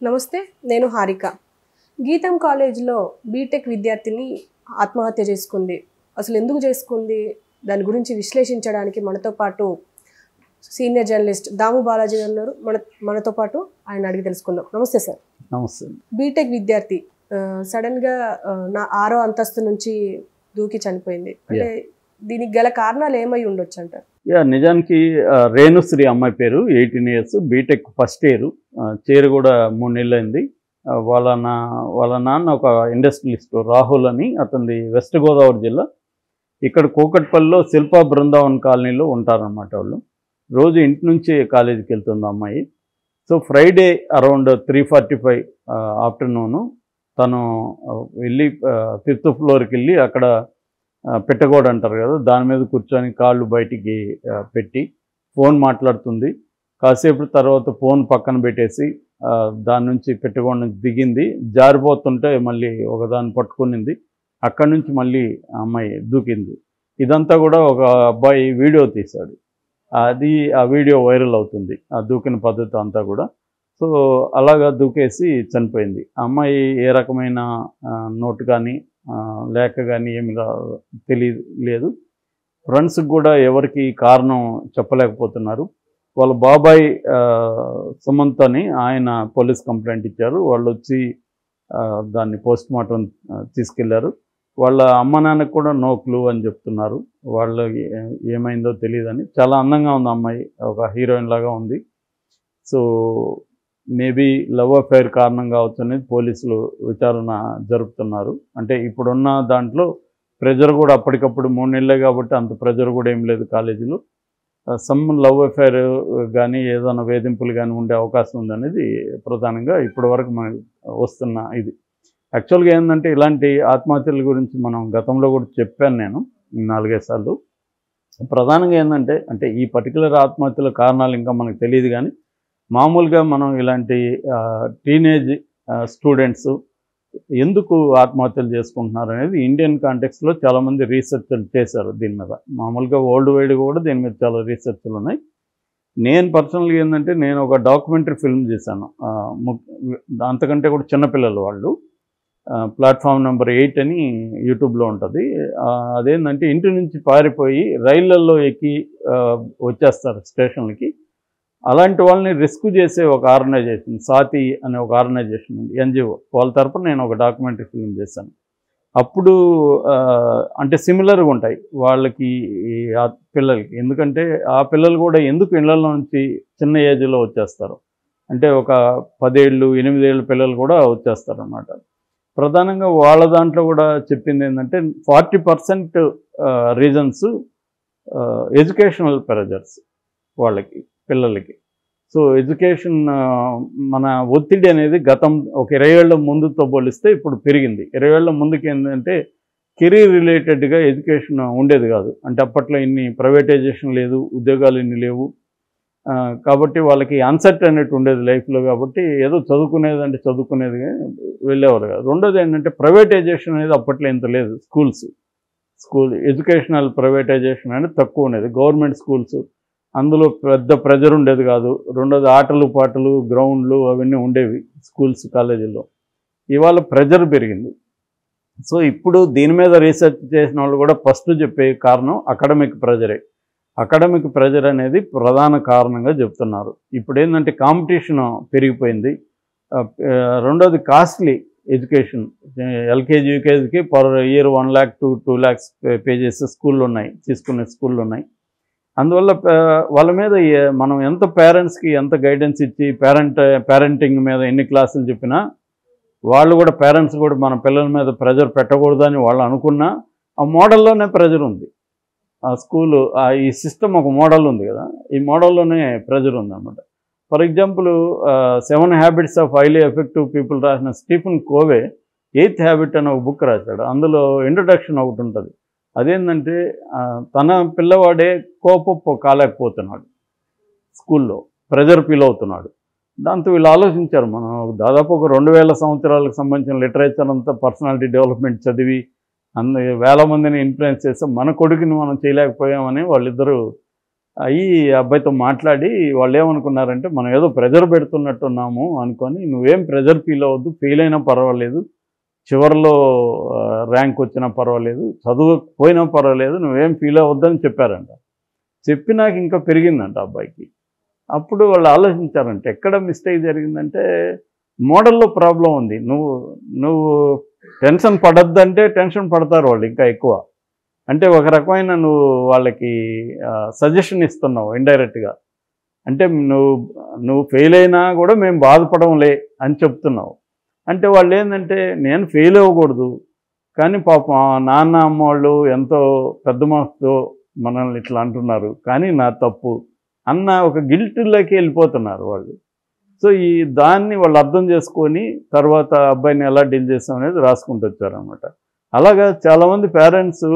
నమస్తే, నేను హారిక. గీతం కాలేజ్లో బీటెక్ విద్యార్థిని ఆత్మహత్య చేసుకుంది. అసలు ఎందుకు చేసుకుంది, దాని గురించి విశ్లేషించడానికి మనతో పాటు సీనియర్ జర్నలిస్ట్ దాము బాలాజీ ఉన్నారు. మనతో పాటు ఆయన అడిగి తెలుసుకుందాం. నమస్తే సార్. నమస్తే. బీటెక్ విద్యార్థి సడన్గా నా 6వ అంతస్తు నుంచి దూకి చనిపోయింది. అంటే దీనికి గల కారణాలు ఏమై ఉండొచ్చు అంటారు? నిజానికి రేణుశ్రీ అమ్మాయి పేరు, 18 ఇయర్స్, బీటెక్ ఫస్ట్ ఇయర్, చేరు కూడా 3 నెలలు అయింది. వాళ్ళ నాన్న ఒక ఇండస్ట్రియలిస్ట్ రాహుల్ అని, అతనిది వెస్ట్ గోదావరి జిల్లా. ఇక్కడ కూకట్పల్లిలో శిల్పా బృందావన్ కాలనీలో ఉంటారన్నమాట. వాళ్ళు రోజు ఇంటి నుంచి కాలేజీకి వెళ్తుంది అమ్మాయి. సో ఫ్రైడే అరౌండ్ 3:45 ఆఫ్టర్నూను తను వెళ్ళి 5th ఫ్లోర్కి వెళ్ళి అక్కడ పెట్టగోడ అంటారు కదా, దాని మీద కూర్చొని కాళ్ళు బయటికి పెట్టి ఫోన్ మాట్లాడుతుంది. కాసేపు తర్వాత ఫోన్ పక్కన పెట్టేసి దాని నుంచి పెట్టగోడ నుంచి దిగింది. జారిపోతుంటే మళ్ళీ ఒకదాన్ని పట్టుకునింది. అక్కడి నుంచి మళ్ళీ అమ్మాయి దూకింది. ఇదంతా కూడా ఒక అబ్బాయి వీడియో తీశాడు. ఆ వీడియో వైరల్ అవుతుంది, ఆ దూకిన పద్ధతి అంతా కూడా. సో అలాగా దూకేసి చనిపోయింది. అమ్మాయి ఏ రకమైన నోటు కానీ లేక కానీ ఏమి తెలియలేదు. ఫ్రెండ్స్కి కూడా ఎవరికి కారణం చెప్పలేకపోతున్నారు. వాళ్ళ బాబాయ్ సుమంత్ అని ఆయన పోలీస్ కంప్లైంట్ ఇచ్చారు. వాళ్ళు వచ్చి దాన్ని పోస్ట్ మార్టం తీసుకెళ్లారు. వాళ్ళ అమ్మ నాన్నకు కూడా నో క్లూ అని చెప్తున్నారు. వాళ్ళు ఏమైందో తెలియదని. చాలా అందంగా ఉంది అమ్మాయి, ఒక హీరోయిన్ లాగా ఉంది. సో మేబీ లవ్ అఫైర్ కారణం కావచ్చు అనేది పోలీసులు విచారణ జరుపుతున్నారు. అంటే ఇప్పుడున్న దాంట్లో ప్రెజర్ కూడా అప్పటికప్పుడు 3 నెలలే కాబట్టి అంత ప్రెజర్ కూడా ఏం లేదు కాలేజీలో. సమ్ లవ్ అఫైర్ కానీ ఏదైనా వేధింపులు కానీ ఉండే అవకాశం ఉందనేది ప్రధానంగా ఇప్పటి వరకు మనకు వస్తున్న ఇది. యాక్చువల్గా ఏంటంటే ఇలాంటి ఆత్మహత్యల గురించి మనం గతంలో కూడా చెప్పాను నేను 4-5 సార్లు. ప్రధానంగా ఏంటంటే అంటే ఈ పర్టికులర్ ఆత్మహత్యల కారణాలు ఇంకా మనకు తెలియదు. కానీ మామూలుగా మనం ఇలాంటి టీనేజ్ స్టూడెంట్స్ ఎందుకు ఆత్మహత్యలు చేసుకుంటున్నారు అనేది ఇండియన్ కాంటెక్స్లో చాలామంది రీసెర్చ్లు చేశారు దీని మీద. మామూలుగా వరల్డ్ వైడ్ కూడా దీని మీద చాలా రీసెర్చ్లు ఉన్నాయి. నేను పర్సనల్గా ఏంటంటే నేను ఒక డాక్యుమెంటరీ ఫిల్మ్ చేశాను. అంతకంటే కూడా చిన్నపిల్లలు వాళ్ళు. ప్లాట్ఫామ్ నెంబర్ 8 అని యూట్యూబ్లో ఉంటుంది. అదేంటంటే ఇంటి నుంచి పారిపోయి రైళ్లలో ఎక్కి వచ్చేస్తారు స్టేషన్లకి. అలాంటి వాళ్ళని రెస్క్యూ చేసే ఒక ఆర్గనైజేషన్, సాతి అనే ఒక ఆర్గనైజేషన్ ఉంది, ఎన్జిఓ. వాళ్ళ తరపున నేను ఒక డాక్యుమెంటరీ ఫిల్మ్ చేశాను. అప్పుడు అంటే సిమిలర్గా ఉంటాయి వాళ్ళకి, ఆ పిల్లలకి. ఎందుకంటే ఆ పిల్లలు కూడా ఎందుకు ఇళ్లలో నుంచి చిన్న ఏజ్లో వచ్చేస్తారు అంటే ఒక 10 ఏళ్ళు 8 ఏళ్ళ పిల్లలు కూడా వచ్చేస్తారు అన్నమాట. ప్రధానంగా వాళ్ళ దాంట్లో కూడా చెప్పింది ఏంటంటే 40% రీజన్స్ ఎడ్యుకేషనల్ ప్రెజర్స్ వాళ్ళకి, పిల్లలకి. సో ఎడ్యుకేషన్ మన ఒత్తిడి అనేది గతం ఒక 20 ఏళ్ల ముందుతో పోలిస్తే ఇప్పుడు పెరిగింది. 20 ఏళ్ల ముందుకి ఏంటంటే కెరీర్ రిలేటెడ్గా ఎడ్యుకేషన్ ఉండేది కాదు. అంటే అప్పట్లో ఇన్ని ప్రైవేటైజేషన్ లేదు, ఉద్యోగాలు ఇన్ని లేవు. కాబట్టి వాళ్ళకి అన్సర్టనిటీ ఉండేది లైఫ్లో. కాబట్టి ఏదో చదువుకునేది చదువుకునేది వెళ్ళేవారు కాదు. రెండోది ఏంటంటే ప్రైవేటైజేషన్ అనేది అప్పట్లో ఇంత లేదు. స్కూల్ ఎడ్యుకేషనల్ ప్రైవేటైజేషన్ అనేది తక్కువ ఉండేది. గవర్నమెంట్ స్కూల్స్, అందులో పెద్ద ప్రెజర్ ఉండేది కాదు. రెండోది ఆటలు పాటలు, గ్రౌండ్లు అవన్నీ ఉండేవి స్కూల్స్ కాలేజీల్లో. ఇవాళ ప్రెజర్ పెరిగింది. సో ఇప్పుడు దీని మీద రీసెర్చ్ చేసిన వాళ్ళు కూడా ఫస్ట్ చెప్పే కారణం అకాడమిక్ ప్రెజరే. అకాడమిక్ ప్రెజర్ అనేది ప్రధాన కారణంగా చెప్తున్నారు. ఇప్పుడు ఏంటంటే కాంపిటీషన్ పెరిగిపోయింది. రెండోది కాస్ట్లీ ఎడ్యుకేషన్. ఎల్కేజీ యూకేజీకి per year 1 lakh to 2 lakhs pay చేసే స్కూళ్ళు ఉన్నాయి, తీసుకునే స్కూళ్ళు ఉన్నాయి. అందువల్ల వాళ్ళ మీద మనం ఎంత పేరెంట్స్కి ఎంత గైడెన్స్ ఇచ్చి పేరెంటింగ్ మీద ఎన్ని క్లాసులు చెప్పినా వాళ్ళు కూడా, పేరెంట్స్ కూడా మన పిల్లల మీద ప్రెజర్ పెట్టకూడదని వాళ్ళు అనుకున్నా ఆ మోడల్లోనే ప్రెజర్ ఉంది. ఆ స్కూలు, ఈ సిస్టమ్ ఒక మోడల్ ఉంది కదా, ఈ మోడల్లోనే ప్రెజర్ ఉందన్నమాట. For example 7 Habits of Highly Effective People రాసిన స్టీఫెన్ కోవే 8th Habit అని ఒక బుక్ రాశాడు. అందులో ఇంట్రడక్షన్ ఒకటి ఉంటుంది. అదేంటంటే తన పిల్లవాడే కోపం కాలేకపోతున్నాడు, స్కూల్లో ప్రెజర్ ఫీల్ అవుతున్నాడు. దాంతో వీళ్ళు ఆలోచించారు, మనం దాదాపు ఒక 2000 సంవత్సరాలకు సంబంధించిన లిటరేచర్ అంతా పర్సనాలిటీ డెవలప్మెంట్ చదివి వేల మందిని ఇన్ఫ్లుయెన్స్ చేస్తాం, మన కొడుకుని మనం చేయలేకపోయామని వాళ్ళిద్దరూ అయ్యి అబ్బాయితో మాట్లాడి వాళ్ళు ఏమనుకున్నారంటే మనం ఏదో ప్రెజర్ పెడుతున్నట్టున్నాము అనుకొని, నువ్వేం ప్రెజర్ ఫీల్ అవ్వద్దు, ఫెయిల్ అయినా పర్వాలేదు, చివరిలో ర్యాంక్ వచ్చినా పర్వాలేదు, చదువుకపోయినా పర్వాలేదు, నువ్వేం ఫీల్ అవ్వద్దని చెప్పారంట. చెప్పి నాకు ఇంకా పెరిగిందంట అబ్బాయికి. అప్పుడు వాళ్ళు ఆలోచించారంట ఎక్కడ మిస్టేక్ జరిగిందంటే మోడల్లో ప్రాబ్లం ఉంది. నువ్వు టెన్షన్ పడద్దంటే టెన్షన్ పడతారు వాళ్ళు ఇంకా ఎక్కువ. అంటే ఒక రకమైన నువ్వు వాళ్ళకి సజెషన్ ఇస్తున్నావు ఇండైరెక్ట్గా. అంటే నువ్వు ఫెయిల్ అయినా కూడా మేము బాధపడంలే అని చెప్తున్నావు. అంటే వాళ్ళు ఏంటంటే నేను ఫెయిల్ అవ్వకూడదు, కానీ పాపం నాన్న అమ్మ వాళ్ళు ఎంతో పెద్ద మనసుతో మనల్ని ఇట్లా అంటున్నారు, కానీ నా తప్పు అన్న ఒక గిల్ట్లోకి వెళ్ళిపోతున్నారు వాళ్ళు. సో దాన్ని వాళ్ళు అర్థం చేసుకొని తర్వాత అబ్బాయిని ఎలా డీల్ చేస్తాం అనేది రాసుకుంటూ వచ్చారనమాట. అలాగా చాలామంది పేరెంట్స్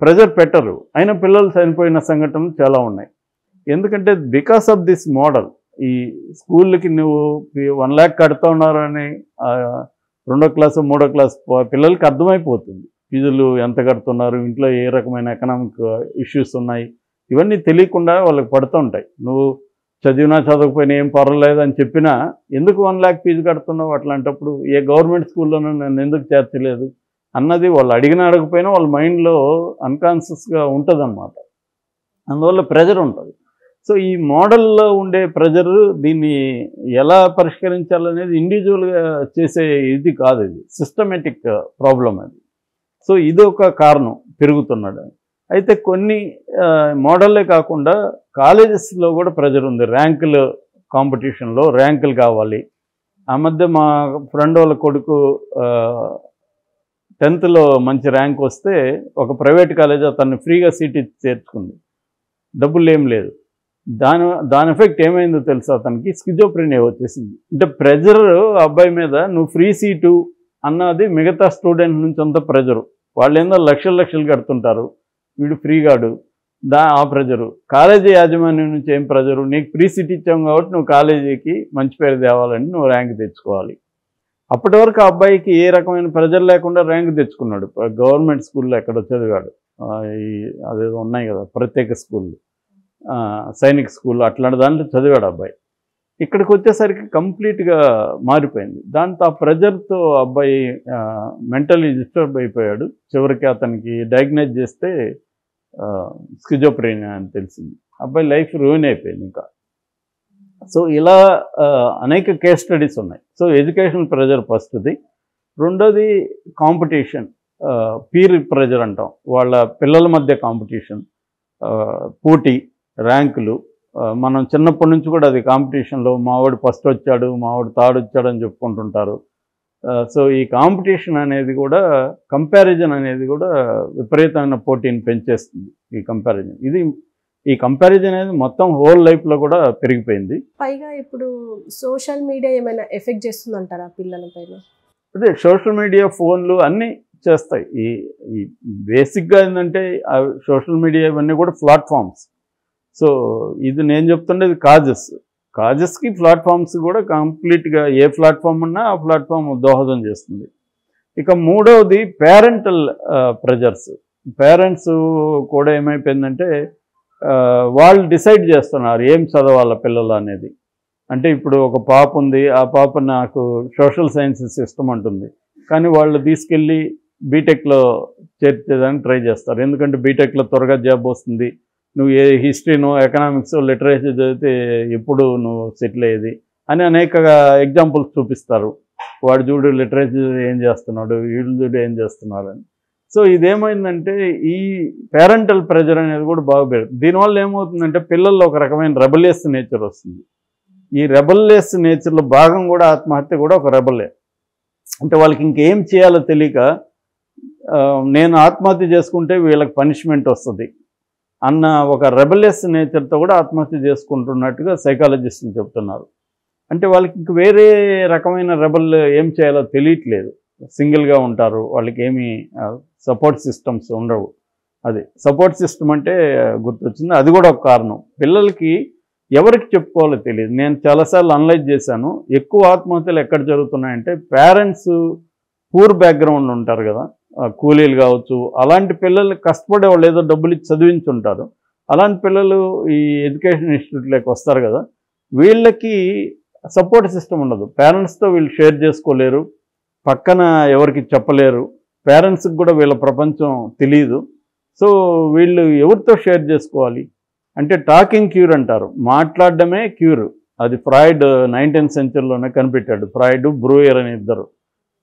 ప్రెజర్ పెట్టరు, అయినా పిల్లలు చనిపోయిన సంఘటనలు చాలా ఉన్నాయి. ఎందుకంటే బికాస్ ఆఫ్ దిస్ మోడల్. ఈ స్కూల్కి నువ్వు 1 lakh కడుతూ ఉన్నారని 2వ క్లాసు 3వ క్లాస్ పిల్లలకి అర్థమైపోతుంది ఫీజులు ఎంత కడుతున్నారు, ఇంట్లో ఏ రకమైన ఎకనామిక్ ఇష్యూస్ ఉన్నాయి, ఇవన్నీ తెలియకుండా వాళ్ళకి పడుతూ ఉంటాయి. నువ్వు చదివినా చదవకపోయినా ఏం పర్వాలేదు అని చెప్పినా ఎందుకు 1 lakh ఫీజు కడుతున్నావు, అట్లాంటప్పుడు ఏ గవర్నమెంట్ స్కూల్లోనూ నన్ను ఎందుకు చేర్చలేదు అన్నది వాళ్ళు అడిగినా అడగకపోయినా వాళ్ళ మైండ్లో అన్కాన్షియస్గా ఉంటుంది అన్నమాట. అందువల్ల ప్రెజర్ ఉంటుంది. సో ఈ మోడల్లో ఉండే ప్రెజర్ దీన్ని ఎలా పరిష్కరించాలనేది ఇండివిజువల్గా చేసే ఇది కాదు, ఇది సిస్టమేటిక్ ప్రాబ్లం అది. సో ఇది ఒక కారణం పెరుగుతున్నాడు. అయితే కొన్ని మోడల్లే కాకుండా కాలేజెస్లో కూడా ప్రెజర్ ఉంది. ర్యాంకులు కాంపిటీషన్లో ర్యాంకులు కావాలి. ఆ మధ్య మా ఫ్రెండ్ వాళ్ళ కొడుకు 10th మంచి ర్యాంక్ వస్తే ఒక ప్రైవేట్ కాలేజ్ అతన్ని ఫ్రీగా సీట్ ఇచ్చి చేర్చుకుంది, డబ్బులు ఏం లేదు. దాని ఎఫెక్ట్ ఏమైందో తెలుసా, అతనికి స్కిజోఫ్రెనియా వచ్చేసింది. అంటే ప్రెజర్ అబ్బాయి మీద, నువ్వు ఫ్రీ సీటు అన్నది మిగతా స్టూడెంట్ నుంచి అంత ప్రెజరు. వాళ్ళు ఏందో లక్షలు కడుతుంటారు, వీడు ఫ్రీగాడు, ఆ ప్రెజరు. కాలేజీ యాజమాన్యం నుంచి ఏం ప్రెజరు, నీకు ఫ్రీ సీట్ ఇచ్చాం కాబట్టి నువ్వు కాలేజీకి మంచి పేరు తేవాలని నువ్వు ర్యాంక్ తెచ్చుకోవాలి. అప్పటి వరకు ఆ అబ్బాయికి ఏ రకమైన ప్రెజర్ లేకుండా ర్యాంక్ తెచ్చుకున్నాడు. గవర్నమెంట్ స్కూల్లో ఎక్కడో చదివాడు, అదేదో ఉన్నాయి కదా ప్రత్యేక స్కూళ్ళు, సైనిక్ స్కూల్, అట్లాంటి దాంట్లో చదివాడు అబ్బాయి. ఇక్కడికి వచ్చేసరికి కంప్లీట్గా మారిపోయింది. దాంతో ఆ ప్రెజర్తో అబ్బాయి మెంటలీ డిస్టర్బ్ అయిపోయాడు. చివరికి అతనికి డయాగ్నైజ్ చేస్తే స్కిజోఫ్రెనియా అని తెలిసింది. అబ్బాయి లైఫ్ రూయిన్ అయిపోయింది ఇంకా. సో ఇలా అనేక కేస్ స్టడీస్ ఉన్నాయి. సో ఎడ్యుకేషనల్ ప్రెజర్ ఫస్ట్ది. రెండోది కాంపిటీషన్, పీర్ ప్రెజర్ అంటాం. వాళ్ళ పిల్లల మధ్య కాంపిటీషన్, పోటీ, ర్యాంకులు. మనం చిన్నప్పటి నుంచి కూడా అది కాంపిటీషన్లో మావాడు ఫస్ట్ వచ్చాడు, మావాడు థర్డ్ వచ్చాడు అని చెప్పుకుంటుంటారు. సో ఈ కాంపిటీషన్ అనేది కూడా, కంపారిజన్ అనేది కూడా విపరీతమైన పోటీని పెంచేస్తుంది. ఈ కంపారిజన్ అనేది మొత్తం హోల్ లైఫ్లో కూడా పెరిగిపోయింది. పైగా ఇప్పుడు సోషల్ మీడియా ఏమైనా ఎఫెక్ట్ చేస్తుందంటారా పిల్లల పైన? అదే సోషల్ మీడియా, ఫోన్లు అన్నీ చేస్తాయి. ఈ బేసిక్గా ఏంటంటే సోషల్ మీడియా ఇవన్నీ కూడా ప్లాట్ఫామ్స్. సో ఇది నేను చెప్తుండేది కాజెస్కి ప్లాట్ఫామ్స్ కూడా కంప్లీట్గా ఏ ప్లాట్ఫామ్ ఉన్నా ఆ ప్లాట్ఫామ్ దోహదం చేస్తుంది. ఇక మూడవది పేరెంటల్ ప్రెజర్స్. పేరెంట్స్ కూడా ఏమైపోయిందంటే వాళ్ళు డిసైడ్ చేస్తున్నారు ఏం చదవాల పిల్లలు అనేది. అంటే ఇప్పుడు ఒక పాప ఉంది, ఆ పాప నాకు సోషల్ సైన్సెస్ ఇష్టం అంటుంది, కానీ వాళ్ళు తీసుకెళ్ళి బీటెక్లో చేర్చేదానికి ట్రై చేస్తారు. ఎందుకంటే బీటెక్లో త్వరగా జాబ్ వస్తుంది, నువ్వు ఏ హిస్టరీనో ఎకనామిక్స్ లిటరేచర్ చదివితే ఎప్పుడు నువ్వు సెటిల్ అయ్యేది అని అనేక ఎగ్జాంపుల్స్ చూపిస్తారు. వాడు చూడు లిటరేచర్ ఏం చేస్తున్నాడు, వీళ్ళు చూడు ఏం చేస్తున్నారు అని. సో ఇదేమైందంటే ఈ పేరెంటల్ ప్రెజర్ అనేది కూడా బాగా పెరుగుతుంది. దీనివల్ల ఏమవుతుందంటే పిల్లల్లో ఒక రకమైన రెబలియస్ నేచర్ వస్తుంది. ఈ రెబలియస్ నేచర్లో భాగం కూడా ఆత్మహత్య కూడా ఒక రెబలే. అంటే వాళ్ళకి ఇంకేం చేయాలో తెలియక, నేను ఆత్మహత్య చేసుకుంటే వీళ్ళకి పనిష్మెంట్ వస్తుంది అన్న ఒక రెబలియస్ నేచర్తో కూడా ఆత్మహత్య చేసుకుంటున్నట్టుగా సైకాలజిస్టులు చెప్తున్నారు. అంటే వాళ్ళకి ఇంక వేరే రకమైన రెబల్ ఏం చేయాలో తెలియట్లేదు. సింగిల్గా ఉంటారు, వాళ్ళకి ఏమీ సపోర్ట్ సిస్టమ్స్ ఉండవు. అది సపోర్ట్ సిస్టమ్ అంటే గుర్తొచ్చింది, అది కూడా ఒక కారణం. పిల్లలకి ఎవరికి చెప్పుకోవాలో తెలియదు. నేను చాలాసార్లు అనలైజ్ చేశాను, ఎక్కువ ఆత్మహత్యలు ఎక్కడ జరుగుతున్నాయంటే పేరెంట్స్ పూర్ బ్యాక్గ్రౌండ్ ఉంటారు కదా, కూలీలు కావచ్చు, అలాంటి పిల్లలు కష్టపడే వాళ్ళు ఏదో డబ్బులు ఇచ్చి చదివించుంటారు. అలాంటి పిల్లలు ఈ ఎడ్యుకేషన్ ఇన్స్టిట్యూట్లోకి వస్తారు కదా, వీళ్ళకి సపోర్ట్ సిస్టమ్ ఉండదు. పేరెంట్స్తో వీళ్ళు షేర్ చేసుకోలేరు, పక్కన ఎవరికి చెప్పలేరు, పేరెంట్స్కి కూడా వీళ్ళ ప్రపంచం తెలియదు. సో వీళ్ళు ఎవరితో షేర్ చేసుకోవాలి అంటే టాకింగ్ క్యూర్ అంటారు, మాట్లాడడమే క్యూర్. అది ఫ్రాయిడ్ 19th centuryలోనే కనిపెట్టాడు, ఫ్రాయిడ్ బ్రూయర్ అని ఇద్దరు.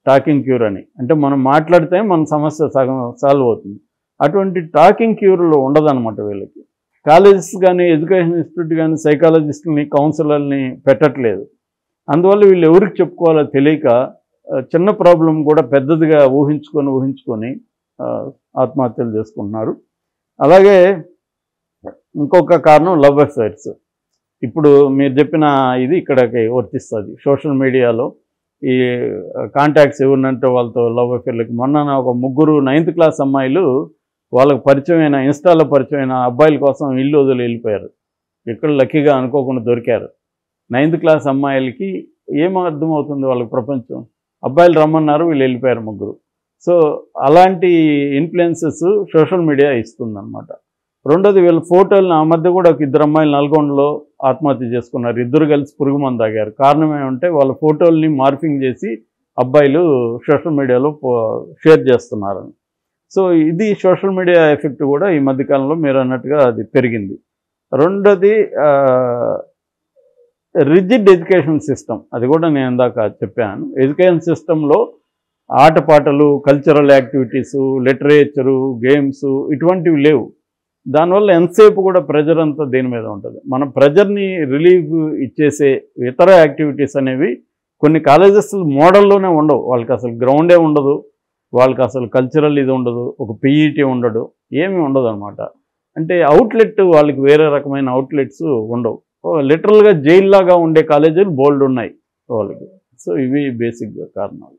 టాకింగ్ క్యూర్ అని అంటే మనం మాట్లాడితే మన సమస్య సగం సాల్వ్ అవుతుంది. అటువంటి టాకింగ్ క్యూర్లో ఉండదన్నమాట వీళ్ళకి. కాలేజెస్ కానీ ఎడ్యుకేషన్ ఇన్స్టిట్యూట్ కానీ సైకాలజిస్టులని కౌన్సిలర్ని పెట్టట్లేదు. అందువల్ల వీళ్ళు ఎవరికి చెప్పుకోవాలో తెలియక చిన్న ప్రాబ్లం కూడా పెద్దదిగా ఊహించుకొని ఆత్మహత్యలు చేసుకుంటున్నారు. అలాగే ఇంకొక కారణం లవ్ అఫైర్స్. ఇప్పుడు మీరు చెప్పిన ఇది ఇక్కడికి వర్తిస్తుంది. సోషల్ మీడియాలో ఈ కాంటాక్ట్స్ ఎవరినంటే వాళ్ళతో లవ్ అఫైర్లకి. మొన్న ఒక 3 9th class అమ్మాయిలు వాళ్ళకి పరిచయమైన ఇన్స్టాలో పరిచయమైన అబ్బాయిల కోసం ఇల్లు వదిలి వెళ్ళిపోయారు. ఇక్కడ లక్కీగా అనుకోకుండా దొరికారు. 9th class అమ్మాయిలకి ఏం అర్థమవుతుంది వాళ్ళకి ప్రపంచం? అబ్బాయిలు రమ్మన్నారు, వీళ్ళు వెళ్ళిపోయారు 3. సో అలాంటి ఇన్ఫ్లుయెన్సెస్ సోషల్ మీడియా ఇస్తుందన్నమాట. రెండోది వీళ్ళ ఫోటోలను, ఆ మధ్య కూడా ఒక 2 అమ్మాయిలు నల్గొండలో ఆత్మహత్య చేసుకున్నారు. 2 కలిసి పురుగు మందు తాగారు. కారణం ఏమంటే వాళ్ళ ఫోటోల్ని మార్ఫింగ్ చేసి అబ్బాయిలు సోషల్ మీడియాలో షేర్ చేస్తున్నారని. సో ఇది సోషల్ మీడియా ఎఫెక్ట్ కూడా ఈ మధ్యకాలంలో మీరు అన్నట్టుగా అది పెరిగింది. రెండోది రిజిడ్ ఎడ్యుకేషన్ సిస్టమ్. అది కూడా నేను ఇందాక చెప్పాను. ఎడ్యుకేషన్ సిస్టంలో ఆటపాటలు, కల్చరల్ యాక్టివిటీసు, లిటరేచరు, గేమ్స్ ఇటువంటివి లేవు. దానివల్ల ఎంతసేపు కూడా ప్రెజర్ అంతా దేని మీద ఉంటుంది. మన ప్రెజర్ని రిలీఫ్ ఇచ్చేసే ఇతర యాక్టివిటీస్ అనేవి కొన్ని కాలేజెస్ మోడల్లోనే ఉండవు. వాళ్ళకి అసలు గ్రౌండే ఉండదు, వాళ్ళకి అసలు కల్చరల్ ఇది ఉండదు, ఒక పీఈటీ ఉండదు, ఏమీ ఉండదు అనమాట. అంటే అవుట్లెట్ వాళ్ళకి వేరే రకమైన అవుట్లెట్స్ ఉండవు. లిటరల్గా జైల్లాగా ఉండే కాలేజీలు బోల్డ్ ఉన్నాయి వాళ్ళకి. సో ఇవి బేసిక్గా కారణాలు.